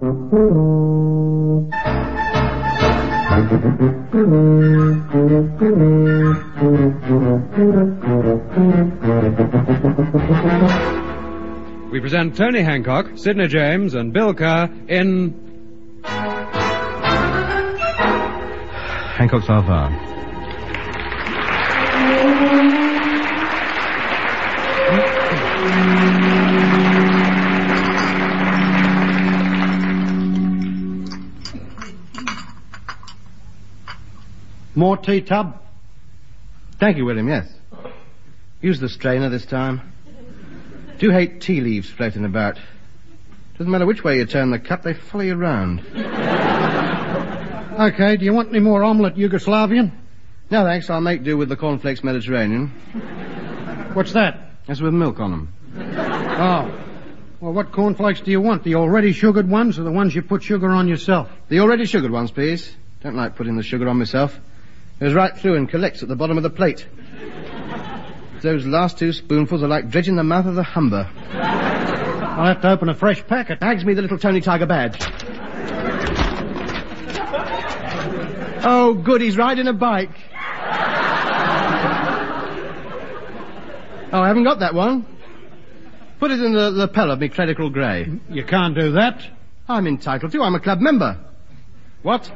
We present Tony Hancock, Sid James, and Bill Kerr in... Hancock's half hour. More tea, Tub? Thank you, William, yes. Use the strainer this time. Do hate tea leaves floating about. Doesn't matter which way you turn the cup, they follow you round. Okay, do you want any more omelette Yugoslavian? No, thanks. I'll make do with the cornflakes Mediterranean. What's that? That's with milk on them. Oh. Well, what cornflakes do you want? The already sugared ones or the ones you put sugar on yourself? The already sugared ones, please. Don't like putting the sugar on myself. It goes right through and collects at the bottom of the plate. Those last 2 spoonfuls are like dredging the mouth of the Humber. I'll have to open a fresh packet. Bags me the little Tony Tiger badge. Oh, good, he's riding a bike. Oh, I haven't got that one. Put it in the lapel of me clerical grey. You can't do that. I'm entitled to. I'm a club member. What?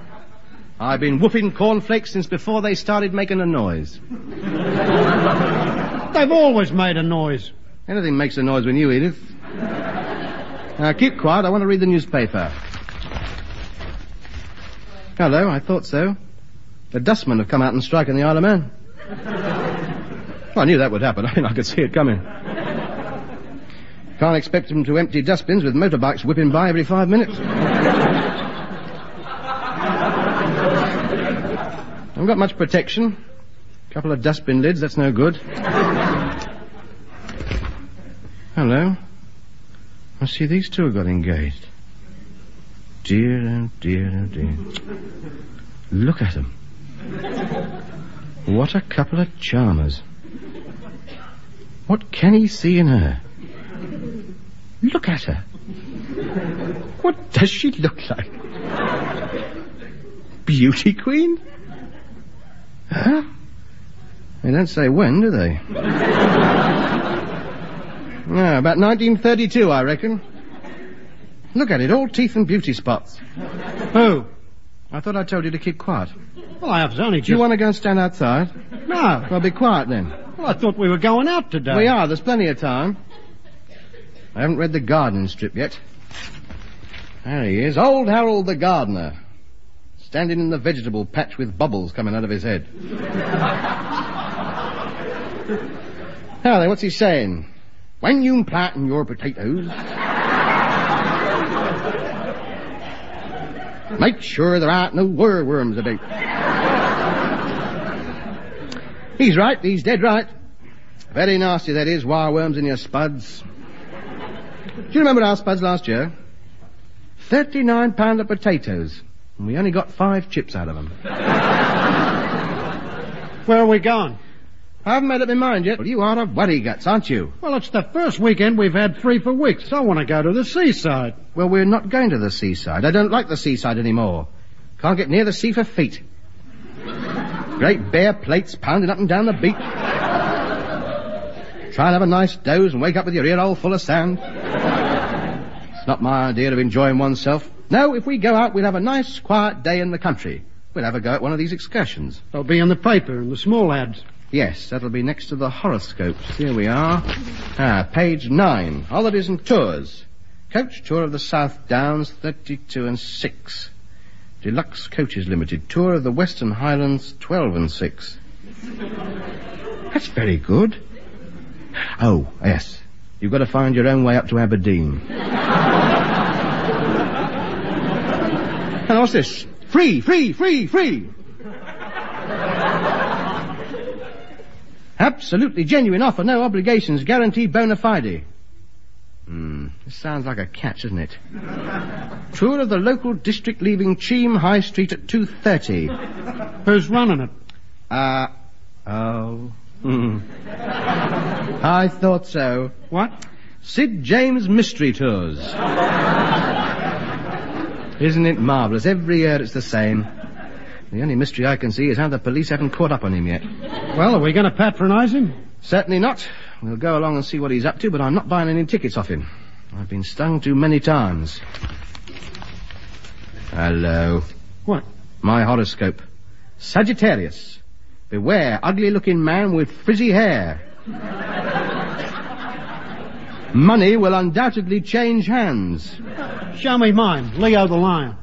I've been whooping cornflakes since before they started making a noise. They've always made a noise. Anything makes a noise when you eat it. Now, keep quiet. I want to read the newspaper. Hello, I thought so. The dustmen have come out and striken the Isle of Man. Well, I knew that would happen. I mean, I could see it coming. Can't expect them to empty dustbins with motorbikes whipping by every 5 minutes. Haven't got much protection. A couple of dustbin lids, that's no good. Hello. I see these 2 have got engaged. Dear, oh dear, oh dear. Look at them. What a couple of charmers. What can he see in her? Look at her. What does she look like? Beauty queen? Huh? They don't say when, do they? No, about 1932, I reckon. Look at it, all teeth and beauty spots. Who? I thought I told you to keep quiet. Well, I was only just... Do you want to go and stand outside? No. Well, be quiet then. Well, I thought we were going out today. We are, there's plenty of time. I haven't read the gardening strip yet. There he is, old Harold the gardener. Standing in the vegetable patch with bubbles coming out of his head. Now then, what's he saying? When you planting your potatoes, make sure there aren't no worms about. He's right, he's dead right. Very nasty, that is, wireworms in your spuds. Do you remember our spuds last year? £39 of potatoes. And we only got 5 chips out of them. Where are we going? I haven't made up my mind yet. Well, you are a worry guts, aren't you? Well, it's the first weekend we've had free for weeks. I want to go to the seaside. Well, we're not going to the seaside. I don't like the seaside anymore. Can't get near the sea for feet. Great bare plates pounding up and down the beach. Try and have a nice doze and wake up with your ear hole full of sand. It's not my idea of enjoying oneself. No, if we go out, we'll have a nice, quiet day in the country. We'll have a go at one of these excursions. They'll be in the paper, in the small ads. Yes, that'll be next to the horoscopes. Here we are. Page 9. Holidays and tours. Coach tour of the South Downs, 32 and 6. Deluxe Coaches Limited. Tour of the Western Highlands, 12 and 6. That's very good. Oh, yes. You've got to find your own way up to Aberdeen. And what's this? Free, free, free, free. Absolutely genuine offer, no obligations, guaranteed bona fide. This sounds like a catch, doesn't it? Tour of the local district leaving Cheam High Street at 2:30. Who's running it? I thought so. What? Sid James Mystery Tours. Isn't it marvellous? Every year it's the same. The only mystery I can see is how the police haven't caught up on him yet. Well, are we going to patronise him? Certainly not. We'll go along and see what he's up to, but I'm not buying any tickets off him. I've been stung too many times. Hello. What? My horoscope. Sagittarius. Beware, ugly-looking man with frizzy hair. Money will undoubtedly change hands. Show me mine, Leo the Lion.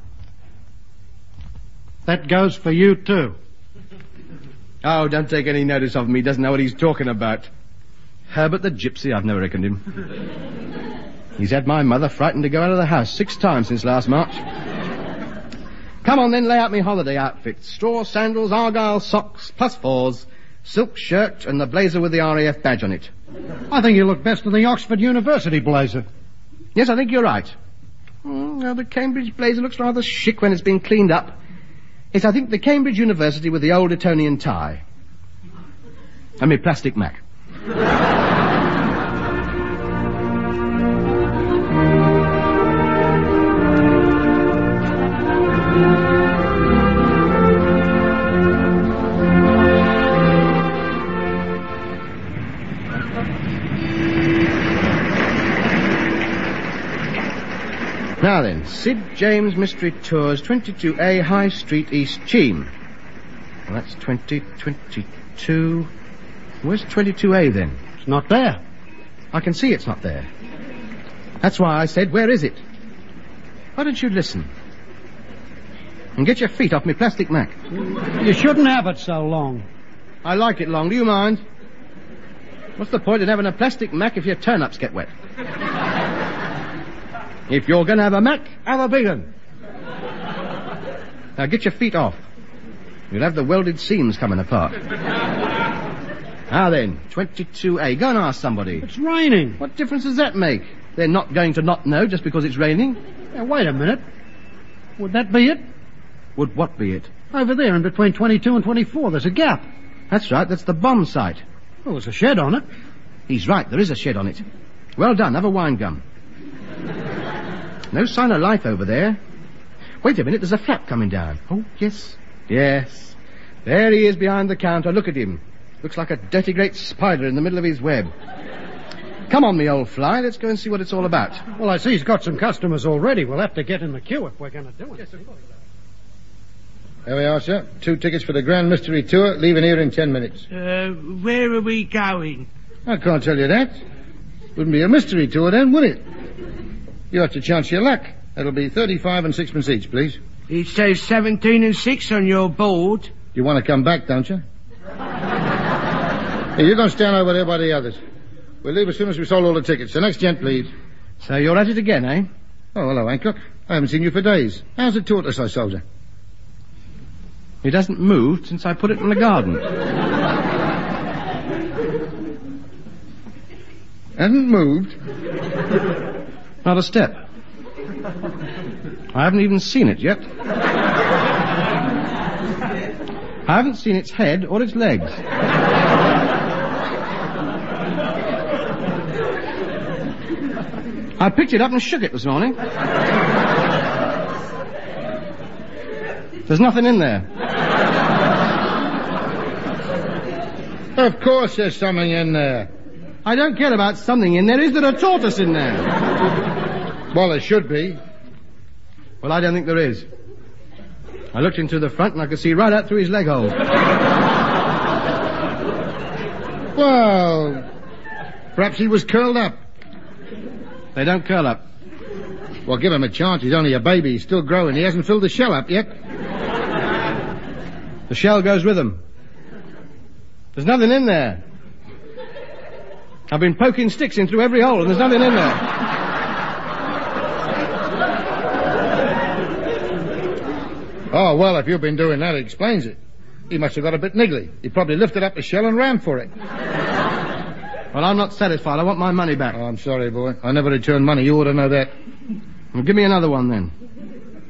That goes for you, too. Oh, don't take any notice of him. He doesn't know what he's talking about. Herbert the Gypsy, I've never reckoned him. He's had my mother frightened to go out of the house 6 times since last March. Come on, then, lay out me holiday outfit. Straw sandals, argyle socks, +4s, silk shirt, and the blazer with the RAF badge on it. I think you look best in the Oxford University blazer. Yes, I think you're right. The Cambridge blazer looks rather chic when it's been cleaned up. Yes, I think the Cambridge University with the old Etonian tie. And me plastic Mac. Now then, Sid James Mystery Tours, 22A High Street, East Cheam. Well, that's 2022. Where's 22A then? It's not there. I can see it's not there. That's why I said, where is it? Why don't you listen? And get your feet off me plastic Mac. You shouldn't have it so long. I like it long. Do you mind? What's the point in having a plastic Mac if your turnips get wet? If you're going to have a Mac, have a big one. Now get your feet off. You'll have the welded seams coming apart. Now then, 22A. Go and ask somebody. It's raining. What difference does that make? They're not going to not know just because it's raining. Now, wait a minute. Would that be it? Would what be it? Over there, in between 22 and 24, there's a gap. That's right, that's the bomb site. Well, there's a shed on it. He's right, there is a shed on it. Well done, have a wine gum. No sign of life over there. Wait a minute, there's a flap coming down. Oh, yes. Yes. There he is behind the counter. Look at him. Looks like a dirty great spider in the middle of his web. Come on, me old fly. Let's go and see what it's all about. Well, I see he's got some customers already. We'll have to get in the queue if we're going to do it. Yes, of course. There we are, sir. 2 tickets for the Grand Mystery Tour, leaving here in 10 minutes. Where are we going? I can't tell you that. Wouldn't be a mystery tour then, would it? You have to chance your luck. That'll be 35 and 6pence each, please. It says 17 and 6 on your board. You want to come back, don't you? Hey, you're going to stand over there by the others. We'll leave as soon as we sold all the tickets. The next gent, please. So you're at it again, eh? Oh, hello, Hancock. I haven't seen you for days. How's the tortoise I sold you? It hasn't moved since I put it in the garden. Hasn't moved? Not a step. I haven't even seen it yet. I haven't seen its head or its legs. I picked it up and shook it this morning. There's nothing in there. Of course there's something in there. I don't care about something in there. Is there a tortoise in there? Well, there should be. Well, I don't think there is. I looked into the front and I could see right out through his leg hole. Well, perhaps he was curled up. They don't curl up. Well, give him a chance. He's only a baby. He's still growing. He hasn't filled the shell up yet. The shell goes with him. There's nothing in there. I've been poking sticks in through every hole and there's nothing in there. Oh, well, if you've been doing that, it explains it. He must have got a bit niggly. He probably lifted up the shell and ran for it. Well, I'm not satisfied. I want my money back. Oh, I'm sorry, boy. I never return money. You ought to know that. Well, give me another one, then.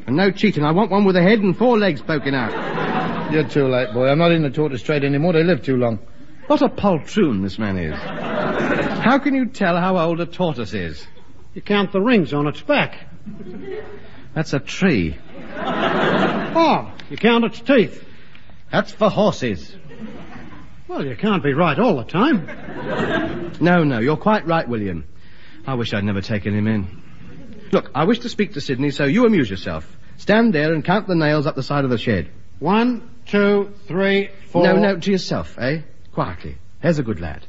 And no cheating. I want one with a head and 4 legs poking out. You're too late, boy. I'm not in the tortoise trade anymore. They live too long. What a poltroon this man is. How can you tell how old a tortoise is? You count the rings on its back. That's a tree. Oh, you count its teeth. That's for horses. Well, you can't be right all the time. No, you're quite right, William. I wish I'd never taken him in. Look, I wish to speak to Sydney, so you amuse yourself. Stand there and count the nails up the side of the shed. 1, 2, 3, 4... No, to yourself, eh? Quietly. There's a good lad.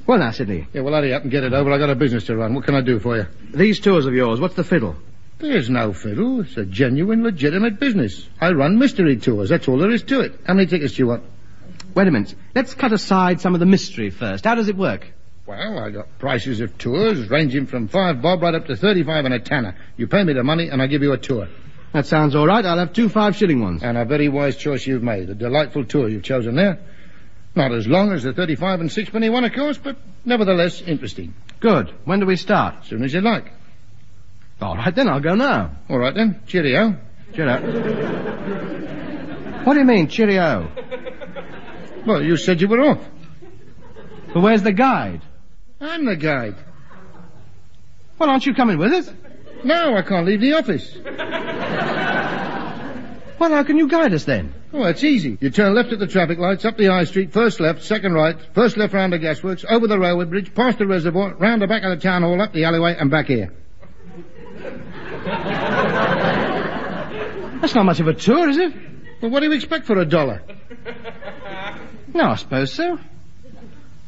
Well, now, Sydney. Yeah, well, hurry up and get it over. I got a business to run. What can I do for you? These tours of yours, what's the fiddle? There's no fiddle. It's a genuine, legitimate business. I run mystery tours. That's all there is to it. How many tickets do you want? Wait a minute. Let's cut aside some of the mystery first. How does it work? Well, I got prices of tours ranging from 5 bob right up to 35 and a tanner. You pay me the money and I give you a tour. That sounds all right. I'll have 2 5-shilling ones. And a very wise choice you've made. A delightful tour you've chosen there. Not as long as the 35 and 6-penny one, of course, but nevertheless interesting. Good. When do we start? As soon as you like. All right, then. I'll go now. All right, then. Cheerio. Cheerio. What do you mean, cheerio? Well, you said you were off. But where's the guide? I'm the guide. Well, aren't you coming with us? No, I can't leave the office. Well, how can you guide us then? Oh, it's easy. You turn left at the traffic lights, up the high street, first left, second right, first left round the gasworks, over the railway bridge, past the reservoir, round the back of the town hall, up the alleyway, and back here. That's not much of a tour, is it? Well, what do you expect for $1? No, I suppose so.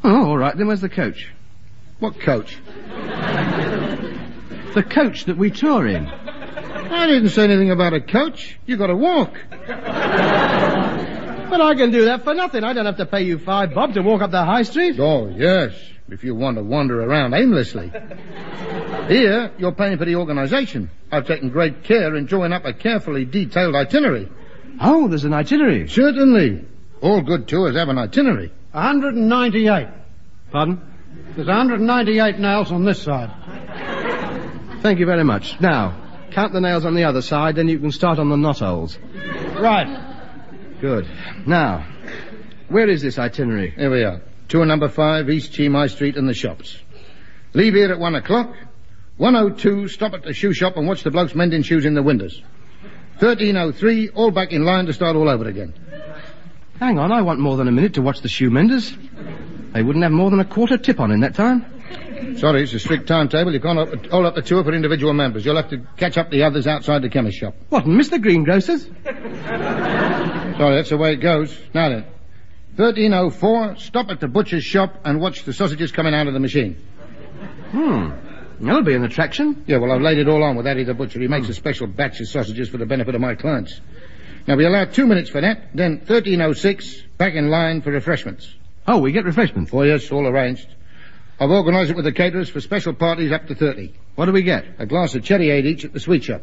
Oh, all right, then where's the coach? What coach? The coach that we tour in. I didn't say anything about a coach. You got to walk. But I can do that for nothing. I don't have to pay you 5 bob to walk up the high street. Oh, yes, if you want to wander around aimlessly. Here, you're paying for the organisation. I've taken great care in drawing up a carefully detailed itinerary. Oh, there's an itinerary. Certainly. All good tours have an itinerary. 198. Pardon? There's 198 nails on this side. Thank you very much. Now, count the nails on the other side, then you can start on the knotholes. Right. Good. Now, where is this itinerary? Here we are. Tour number 5, East Cheam High Street and the shops. Leave here at 1 o'clock. 1:02, stop at the shoe shop and watch the blokes mending shoes in the windows. 13:03, all back in line to start all over again. Hang on, I want more than a minute to watch the shoe menders. They wouldn't have more than a quarter tip on in that time. Sorry, it's a strict timetable. You can't hold up the tour for individual members. You'll have to catch up the others outside the chemist shop. What, and miss the greengrocers? Sorry, that's the way it goes. Now then. 13:04, stop at the butcher's shop and watch the sausages coming out of the machine. That'll be an attraction. Yeah, well, I've laid it all on with Eddie the butcher. He makes a special batch of sausages for the benefit of my clients. Now, we allow 2 minutes for that. Then 13:06, back in line for refreshments. Oh, we get refreshments? Oh, yes, all arranged. I've organised it with the caterers for special parties up to 30. What do we get? A glass of cherryade each at the sweet shop.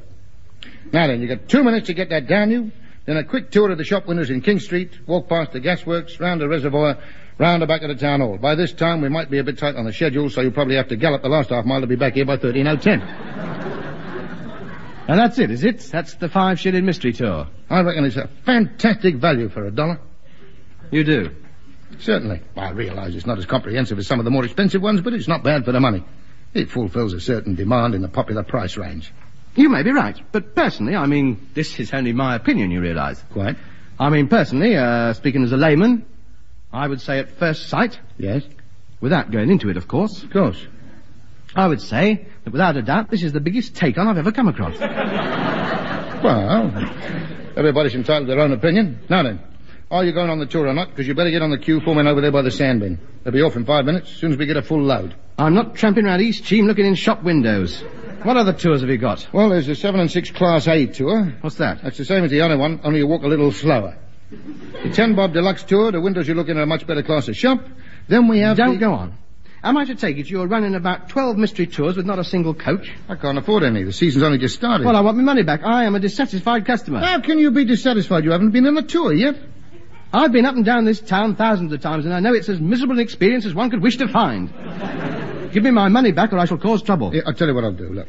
Now then, you got 2 minutes to get that down you. Then a quick tour of the shop windows in King Street, walk past the gasworks, round the reservoir, round the back of the town hall. By this time, we might be a bit tight on the schedule, so you'll probably have to gallop the last half mile to be back here by 13:10. And that's it, is it? That's the 5-shilling mystery tour. I reckon it's a fantastic value for $1. You do? Certainly. I realise it's not as comprehensive as some of the more expensive ones, but it's not bad for the money. It fulfills a certain demand in the popular price range. You may be right, but personally, I mean, this is only my opinion, you realise. Quite. I mean, personally, speaking as a layman, I would say at first sight... Yes? Without going into it, of course. Of course. I would say that without a doubt, this is the biggest take-on I've ever come across. Well, everybody's entitled to their own opinion. Now then, are you going on the tour or not? Because you better get on the queue forming over there by the sand bin. They'll be off in 5 minutes, as soon as we get a full load. I'm not tramping round East Cheam looking in shop windows. What other tours have you got? Well, there's the 7 and 6 Class A tour. What's that? That's the same as the other one, only you walk a little slower. The 10 bob deluxe tour, the windows you look in are a much better class of shop. Then we have Don't go on. Am I to take it you're running about 12 mystery tours with not a single coach? I can't afford any. The season's only just started. Well, I want my money back. I am a dissatisfied customer. How can you be dissatisfied? You haven't been on the tour yet. I've been up and down this town thousands of times, and I know it's as miserable an experience as one could wish to find. Give me my money back or I shall cause trouble. Yeah, I'll tell you what I'll do. Look.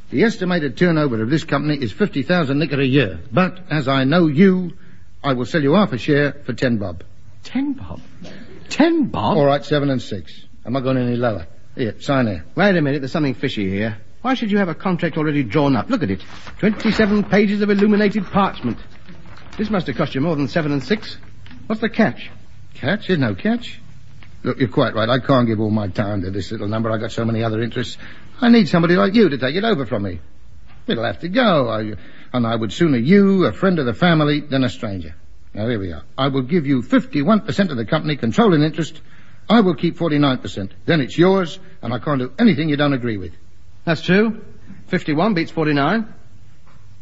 The estimated turnover of this company is 50,000 nicker a year. But, as I know you, I will sell you half a share for 10 bob. 10 bob? 10 bob? All right, 7 and 6. I'm not going any lower. Here, sign here. Wait a minute, there's something fishy here. Why should you have a contract already drawn up? Look at it. 27 pages of illuminated parchment. This must have cost you more than 7 and 6. What's the catch? Catch? There's no catch. Look, you're quite right. I can't give all my time to this little number. I've got so many other interests. I need somebody like you to take it over from me. It'll have to go. And I would sooner you, a friend of the family, than a stranger. Now, here we are. I will give you 51% of the company, controlling interest. I will keep 49%. Then it's yours, and I can't do anything you don't agree with. That's true. 51 beats 49.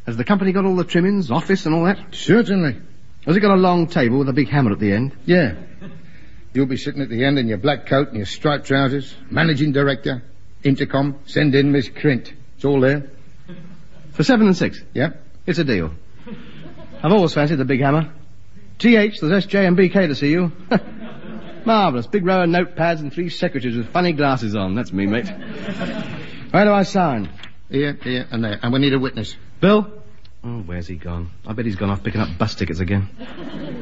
Has the company got all the trimmings, office and all that? Certainly. Has it got a long table with a big hammer at the end? Yeah. You'll be sitting at the end in your black coat and your striped trousers. Managing director. Intercom. Send in Miss Crint. It's all there. For 7 and 6? Yep. It's a deal. I've always fancied the big hammer. TH, there's SJ and BK to see you. Marvellous. Big row of notepads and 3 secretaries with funny glasses on. That's me, mate. Where do I sign? Here, and there. And we need a witness. Bill? Oh, where's he gone? I bet he's gone off picking up bus tickets again.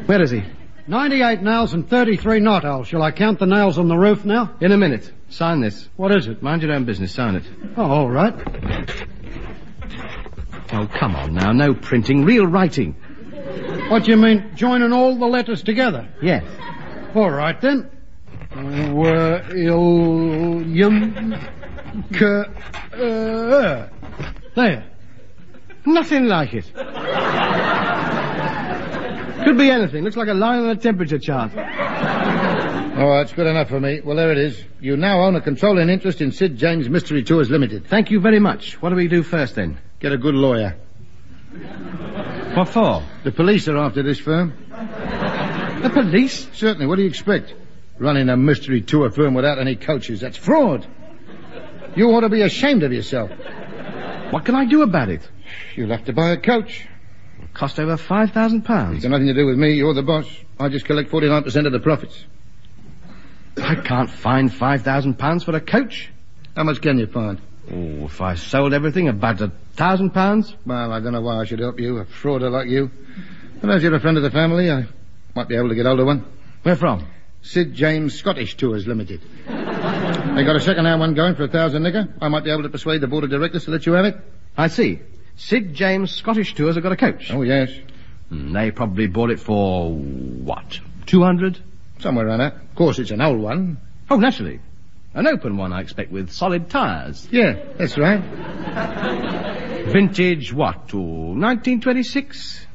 Where is he? 98 nails and 33 knot holes. Shall I count the nails on the roof now? In a minute. Sign this. What is it? Mind your own business. Sign it. Oh, all right. Oh, come on now. No printing. Real writing. What do you mean, joining all the letters together? Yes. All right, then. William... There. Nothing like it. Could be anything. Looks like a line on a temperature chart. All right, it's good enough for me. Well, there it is. You now own a controlling interest in Sid James Mystery Tours Limited. Thank you very much. What do we do first, then? Get a good lawyer. What for? The police are after this firm. The police? Certainly. What do you expect? Running a mystery tour firm without any coaches. That's fraud. You ought to be ashamed of yourself. What can I do about it? You'll have to buy a coach. It'll cost over £5,000. It's got nothing to do with me. You're the boss. I just collect 49% of the profits. I can't find £5,000 for a coach. How much can you find? Oh, if I sold everything, about £1,000. Well, I don't know why I should help you, a frauder like you. But as you're a friend of the family, I might be able to get hold of one. Where from? Sid James Scottish Tours Limited. They got a second-hand one going for 1,000 nigger. I might be able to persuade the board of directors to let you have it. I see. Sid James Scottish Tours have got a coach. Oh, yes. They probably bought it for, what, 200? Somewhere around that. Of course, it's an old one. Oh, naturally. An open one, I expect, with solid tyres. Yeah, that's right. Vintage, what, to 1926?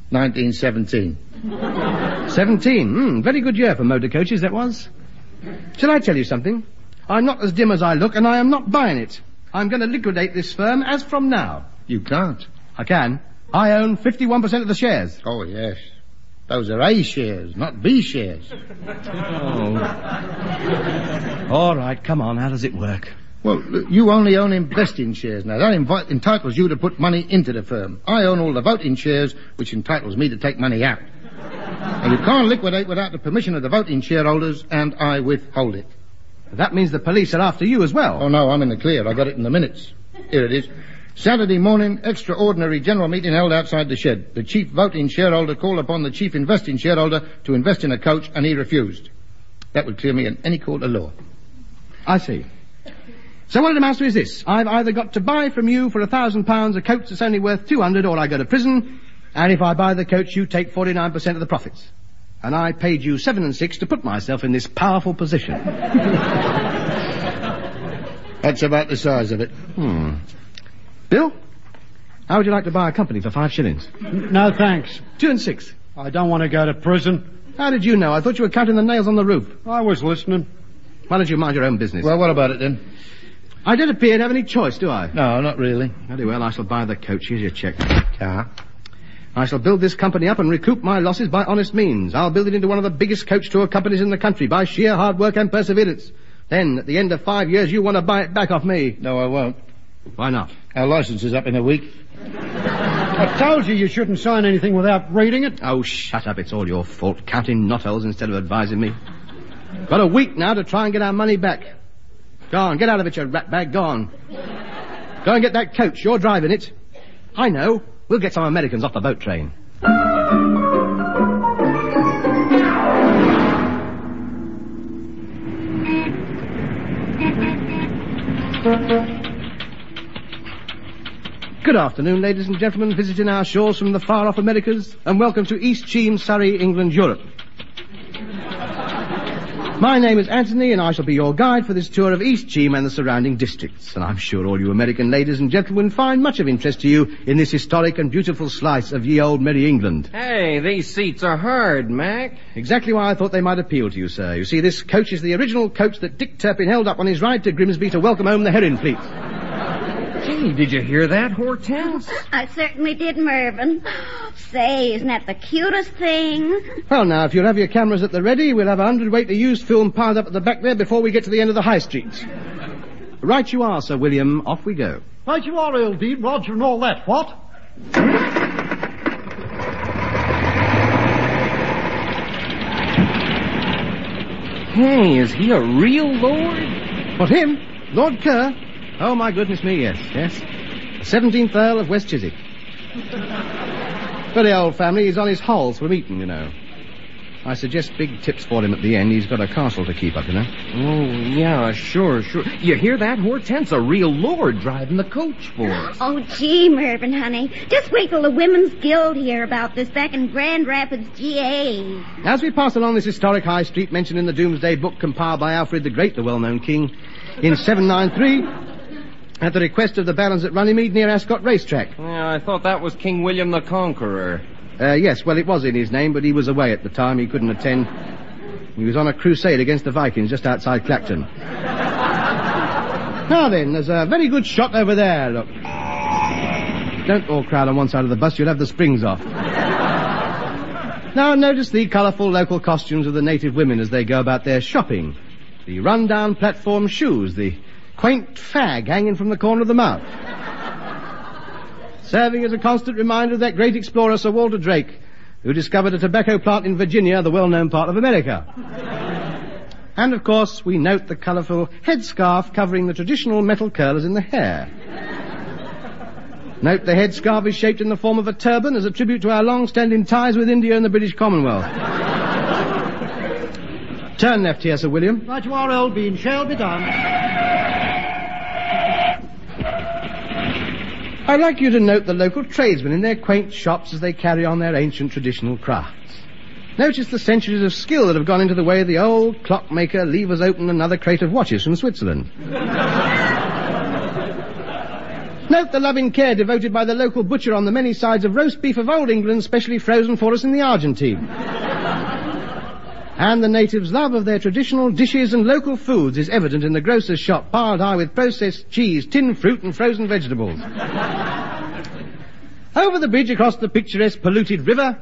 1917. 17. Very good year for motor coaches, that was. Shall I tell you something? I'm not as dim as I look, and I am not buying it. I'm going to liquidate this firm as from now. You can't. I can. I own 51% of the shares. Oh, yes. Those are A shares, not B shares. Oh. All right, come on. How does it work? Well, you only own investing shares now. That entitles you to put money into the firm. I own all the voting shares, which entitles me to take money out. And you can't liquidate without the permission of the voting shareholders, and I withhold it. That means the police are after you as well. Oh, no, I'm in the clear. I got it in the minutes. Here it is. Saturday morning, extraordinary general meeting held outside the shed. The chief voting shareholder called upon the chief investing shareholder to invest in a coach, and he refused. That would clear me in any court of law. I see. So what it amounts to is this. I've either got to buy from you for £1,000 a coach that's only worth 200, or I go to prison, and if I buy the coach, you take 49% of the profits. And I paid you 7 and 6 to put myself in this powerful position. That's about the size of it. Bill, how would you like to buy a company for 5 shillings? No, thanks. 2 and 6. I don't want to go to prison. How did you know? I thought you were counting the nails on the roof. I was listening. Why don't you mind your own business? Well, what about it then? I don't appear to have any choice, do I? No, not really. Very well, I shall buy the coach. Here's your cheque. Ah. I shall build this company up and recoup my losses by honest means. I'll build it into one of the biggest coach tour companies in the country by sheer hard work and perseverance. Then, at the end of 5 years, you want to buy it back off me. No, I won't. Why not? Our license is up in a week. I told you shouldn't sign anything without reading it. Oh, shut up. It's all your fault. Counting knotholes instead of advising me. Got a week now to try and get our money back. Go on, get out of it, you ratbag. Go on. Go and get that coach. You're driving it. I know. We'll get some Americans off the boat train. Good afternoon, ladies and gentlemen, visiting our shores from the far-off Americas, and welcome to East Cheam, Surrey, England, Europe. My name is Anthony, and I shall be your guide for this tour of East Cheam and the surrounding districts. And I'm sure all you American ladies and gentlemen find much of interest to you in this historic and beautiful slice of ye old merry England. Hey, these seats are hard, Mac. Exactly why I thought they might appeal to you, sir. You see, this coach is the original coach that Dick Turpin held up on his ride to Grimsby to welcome home the herring fleet. Gee, did you hear that, Hortense? I certainly did, Mervyn. Say, isn't that the cutest thing? Well, now, if you'll have your cameras at the ready, we'll have 100 weight of used film piled up at the back there before we get to the end of the high streets. Right you are, Sir William. Off we go. Right you are, old Dean. Roger and all that. What? Hey, is he a real lord? What, him? Lord Kerr? Oh, my goodness me, yes. The 17th Earl of West Chiswick. Very old family. He's on his holes from Eton, you know. I suggest big tips for him at the end. He's got a castle to keep up, you know. Oh, yeah, sure. You hear that, Hortense? A real lord driving the coach for us. Oh, gee, Mervyn, honey. Just wait till the Women's Guild hear about this back in Grand Rapids, GA. As we pass along this historic high street mentioned in the Doomsday Book compiled by Alfred the Great, the well-known king, in 793... at the request of the barons at Runnymede near Ascot Racetrack. Yeah, I thought that was King William the Conqueror. Yes, well, it was in his name, but he was away at the time. He couldn't attend. He was on a crusade against the Vikings just outside Clacton. Now then, there's a very good shot over there, look. Don't all crowd on one side of the bus, you'll have the springs off. Now, notice the colourful local costumes of the native women as they go about their shopping. The run-down platform shoes, the quaint fag hanging from the corner of the mouth. Serving as a constant reminder of that great explorer Sir Walter Drake, who discovered a tobacco plant in Virginia, the well-known part of America. And, of course, we note the colourful headscarf covering the traditional metal curlers in the hair. Note the headscarf is shaped in the form of a turban as a tribute to our long-standing ties with India and the British Commonwealth. Turn left here, Sir William. Right you are, old Bean. Shall be done. I'd like you to note the local tradesmen in their quaint shops as they carry on their ancient traditional crafts. Notice the centuries of skill that have gone into the way the old clockmaker levers open another crate of watches from Switzerland. Note the loving care devoted by the local butcher on the many sides of roast beef of old England, specially frozen for us in the Argentine. And the natives' love of their traditional dishes and local foods is evident in the grocer's shop, piled high with processed cheese, tinned fruit and frozen vegetables. Over the bridge across the picturesque polluted river,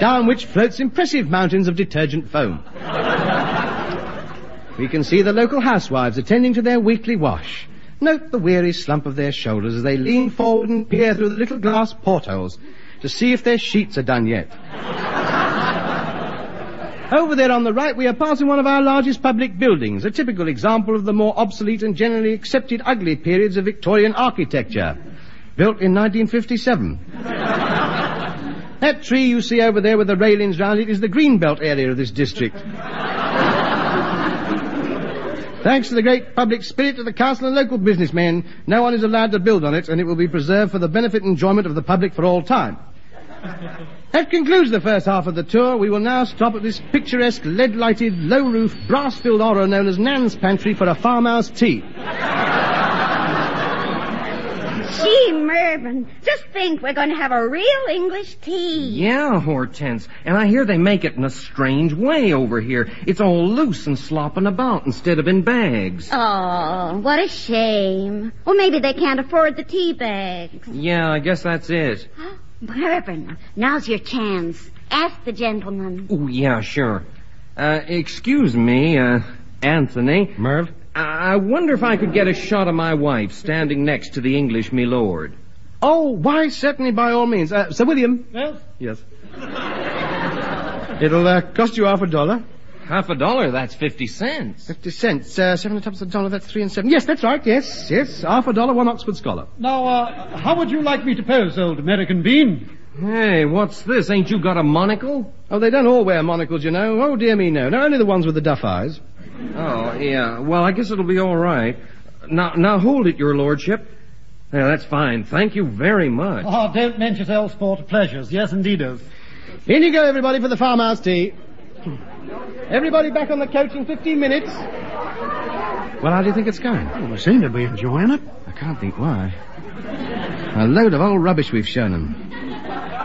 down which floats impressive mountains of detergent foam. We can see the local housewives attending to their weekly wash. Note the weary slump of their shoulders as they lean forward and peer through the little glass portholes to see if their sheets are done yet. Over there on the right, we are passing one of our largest public buildings, a typical example of the more obsolete and generally accepted ugly periods of Victorian architecture, built in 1957. That tree you see over there with the railings round it is the Greenbelt area of this district. Thanks to the great public spirit of the council and local businessmen, no one is allowed to build on it, and it will be preserved for the benefit and enjoyment of the public for all time. That concludes the first half of the tour. We will now stop at this picturesque, lead-lighted, low-roof, brass-filled horror known as Nan's Pantry for a farmhouse tea. Gee, Mervyn, just think we're going to have a real English tea. Yeah, Hortense. And I hear they make it in a strange way over here. It's all loose and slopping about instead of in bags. Oh, what a shame. Well, maybe they can't afford the tea bags. Yeah, I guess that's it. Mervyn, now's your chance. Ask the gentleman. Oh, yeah, sure. Excuse me, Anthony. Merv? I wonder if I could get a shot of my wife standing next to the English milord. Oh, why, certainly, by all means. Sir William? Yes? Yes. It'll cost you $50. $50, that's 50 cents. 50 cents. 7 atop the dollar, that's 3 and 7. Yes, that's right, yes. $50, 1 Oxford scholar. Now, how would you like me to pose, old American Bean? Hey, what's this? Ain't you got a monocle? Oh, they don't all wear monocles, you know. Oh, dear me, no. No, only the ones with the duff eyes. Oh, yeah. Well, I guess it'll be all right. Now hold it, your lordship. Yeah, that's fine. Thank you very much. Oh, don't mention yourselves for pleasures. Yes, indeeders. In you go, everybody, for the farmhouse tea. Everybody back on the coach in 15 minutes. Well, how do you think it's going? Well, they seem to be enjoying it. I can't think why. A load of old rubbish we've shown them.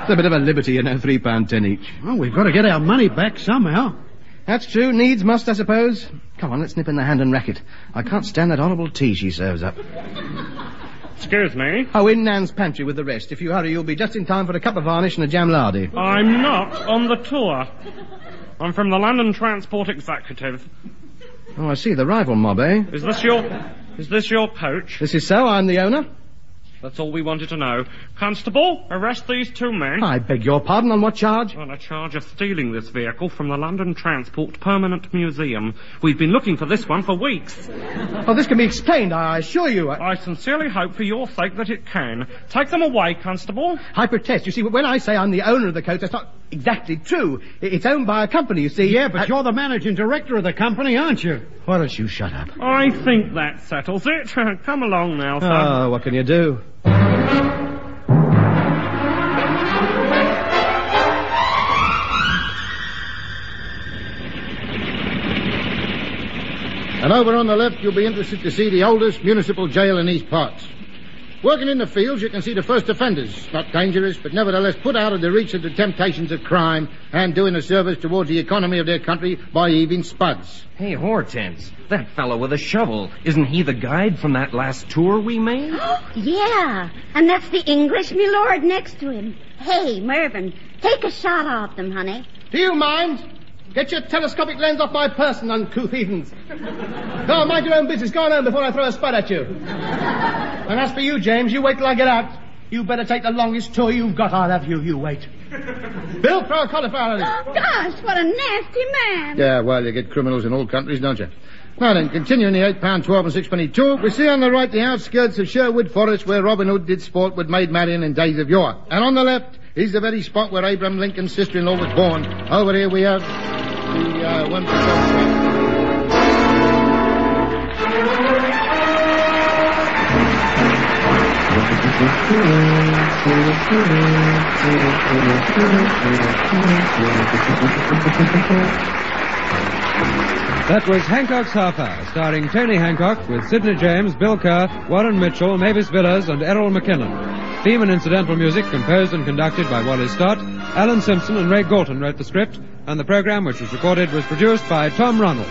It's a bit of a liberty, you know, £3.10 each. Well, we've got to get our money back somehow. That's true. Needs must, I suppose. Come on, let's nip in the hand and racket. I can't stand that horrible tea she serves up. Excuse me? Oh, in Nan's pantry with the rest. If you hurry, you'll be just in time for a cup of varnish and a jam lardy. I'm not on the tour. I'm from the London Transport Executive. Oh, I see. The rival mob, eh? Is this your coach? This is so. I'm the owner. That's all we wanted to know. Constable, arrest these 2 men. I beg your pardon. On what charge? On a charge of stealing this vehicle from the London Transport Permanent Museum. We've been looking for this one for weeks. Oh, this can be explained, I assure you. I sincerely hope for your sake that it can. Take them away, Constable. I protest. You see, when I say I'm the owner of the coach, that's not exactly true. It's owned by a company, you see. Yeah, but you're the managing director of the company, aren't you? Why don't you shut up? I think that settles it. Come along now, son. Oh, what can you do? And over on the left, you'll be interested to see the oldest municipal jail in these parts. Working in the fields, you can see the first offenders. Not dangerous, but nevertheless put out of the reach of the temptations of crime and doing a service towards the economy of their country by heaving spuds. Hey, Hortense, that fellow with a shovel, isn't he the guide from that last tour we made? Yeah, and that's the English milord next to him. Hey, Mervyn, take a shot of them, honey. Do you mind? Get your telescopic lens off my person, uncouth heathens. Go on, mind your own business. Go on home before I throw a spud at you. And as for you, James, you wait till I get out. You better take the longest tour you've got. I'll have you. You wait. Bill, throw a cauliflower at it. Oh, gosh, what a nasty man. Yeah, well, you get criminals in all countries, don't you? Now then, continuing the £8.12 and 6p tour, we see on the right the outskirts of Sherwood Forest where Robin Hood did sport with Maid Marian in days of yore. And on the left is the very spot where Abraham Lincoln's sister-in-law was born. Over here we have the one That was Hancock's Half Hour, starring Tony Hancock with Sidney James, Bill Kerr, Warren Mitchell, Mavis Villiers, and Errol Mckinnon. Theme and incidental music composed and conducted by Wally Stott. Alan Simpson and Ray Galton wrote the script, and the program, which was recorded, was produced by Tom Ronald.